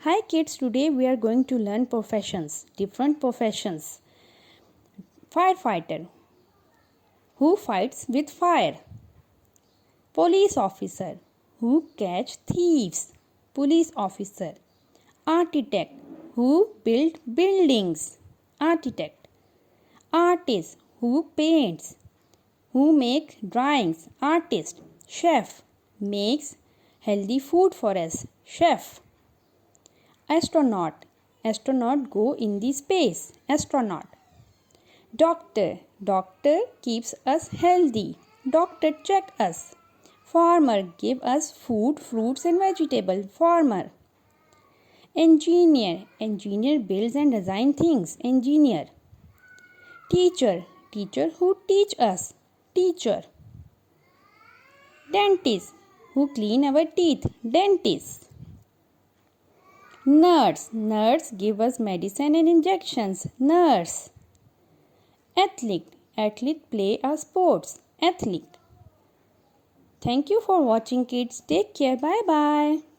Hi kids, today we are going to learn professions, different professions. Firefighter, who fights with fire. Police officer, who catch thieves. Police officer. Architect, who build buildings. Architect. Artist, who paints. Who make drawings. Artist. Chef, makes healthy food for us. Chef. Astronaut, astronaut go in the space. Astronaut. Doctor, doctor keeps us healthy. Doctor check us. Farmer give us food, fruits and vegetable. Farmer. Engineer, engineer builds and design things. Engineer. Teacher, teacher who teach us. Teacher. Dentist, who clean our teeth. Dentist. Nurse, nurse give us medicine and injections. Nurse. Athlete, athlete play a sports. Athlete. Thank you for watching kids. Take care. Bye bye.